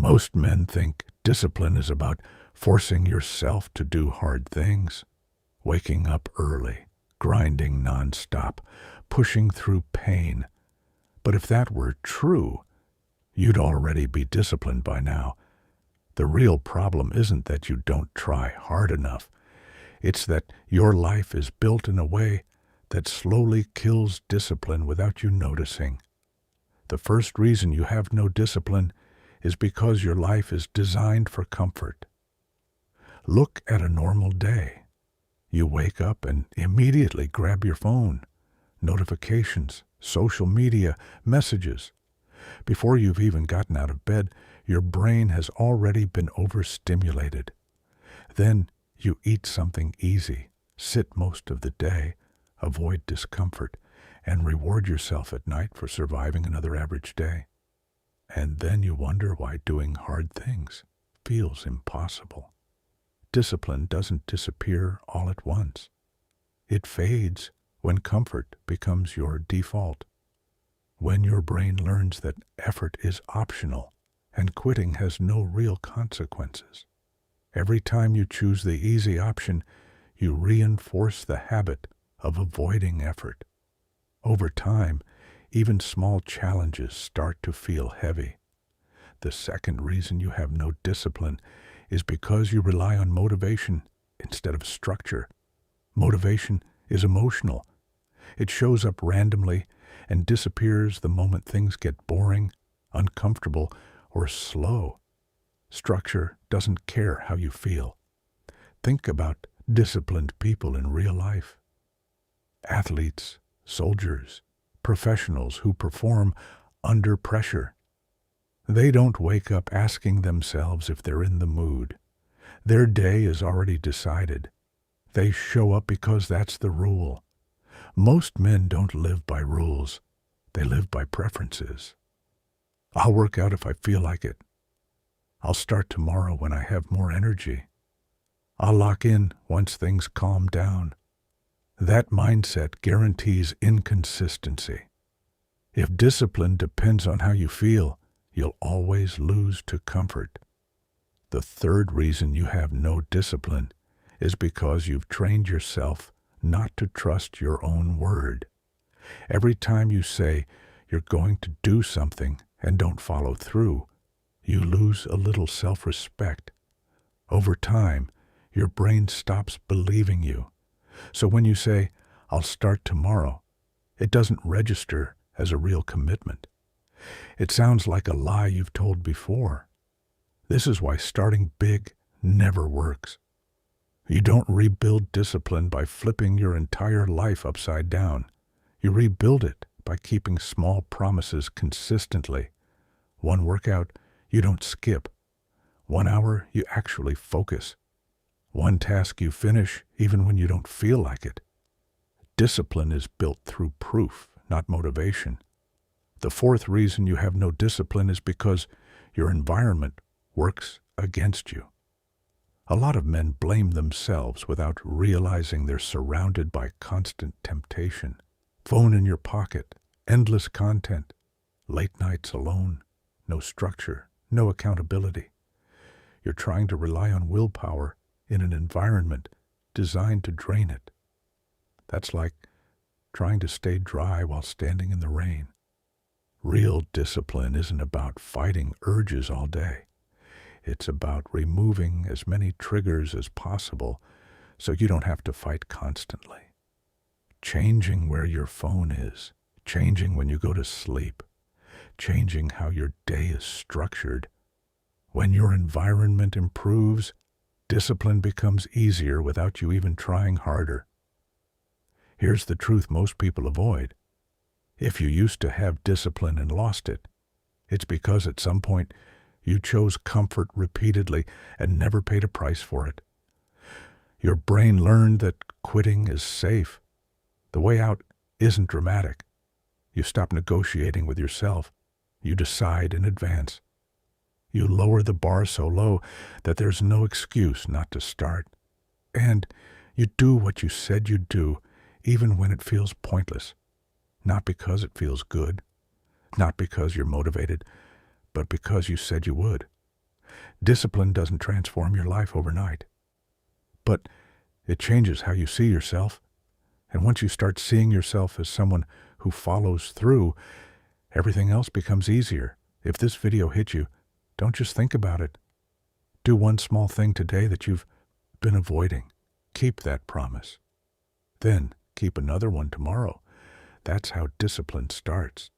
Most men think discipline is about forcing yourself to do hard things, waking up early, grinding nonstop, pushing through pain. But if that were true, you'd already be disciplined by now. The real problem isn't that you don't try hard enough. It's that your life is built in a way that slowly kills discipline without you noticing. The first reason you have no discipline is because your life is designed for comfort. Look at a normal day. You wake up and immediately grab your phone. Notifications, social media, messages. Before you've even gotten out of bed, your brain has already been overstimulated. Then you eat something easy, sit most of the day, avoid discomfort, and reward yourself at night for surviving another average day. And then you wonder why doing hard things feels impossible. Discipline doesn't disappear all at once. It fades when comfort becomes your default. When your brain learns that effort is optional and quitting has no real consequences. Every time you choose the easy option, you reinforce the habit of avoiding effort. Over time, even small challenges start to feel heavy. The second reason you have no discipline is because you rely on motivation instead of structure. Motivation is emotional. It shows up randomly and disappears the moment things get boring, uncomfortable, or slow. Structure doesn't care how you feel. Think about disciplined people in real life. Athletes, soldiers, professionals who perform under pressure. They don't wake up asking themselves if they're in the mood. Their day is already decided. They show up because that's the rule. Most men don't live by rules. They live by preferences. I'll work out if I feel like it. I'll start tomorrow when I have more energy. I'll lock in once things calm down. That mindset guarantees inconsistency. If discipline depends on how you feel, you'll always lose to comfort. The third reason you have no discipline is because you've trained yourself not to trust your own word. Every time you say you're going to do something and don't follow through, you lose a little self-respect. Over time, your brain stops believing you. So when you say, "I'll start tomorrow," it doesn't register as a real commitment. It sounds like a lie you've told before. This is why starting big never works. You don't rebuild discipline by flipping your entire life upside down. You rebuild it by keeping small promises consistently. One workout you don't skip. 1 hour you actually focus. One task you finish even when you don't feel like it. Discipline is built through proof, not motivation. The fourth reason you have no discipline is because your environment works against you. A lot of men blame themselves without realizing they're surrounded by constant temptation. Phone in your pocket, endless content, late nights alone, no structure, no accountability. You're trying to rely on willpower in an environment designed to drain it. That's like trying to stay dry while standing in the rain. Real discipline isn't about fighting urges all day. It's about removing as many triggers as possible so you don't have to fight constantly. Changing where your phone is, changing when you go to sleep, changing how your day is structured. When your environment improves, discipline becomes easier without you even trying harder. Here's the truth most people avoid. If you used to have discipline and lost it, it's because at some point you chose comfort repeatedly and never paid a price for it. Your brain learned that quitting is safe. The way out isn't dramatic. You stop negotiating with yourself. You decide in advance. You lower the bar so low that there's no excuse not to start. And you do what you said you'd do, even when it feels pointless. Not because it feels good, not because you're motivated, but because you said you would. Discipline doesn't transform your life overnight, but it changes how you see yourself. And once you start seeing yourself as someone who follows through, everything else becomes easier. If this video hit you, don't just think about it. Do one small thing today that you've been avoiding. Keep that promise. Then keep another one tomorrow. That's how discipline starts.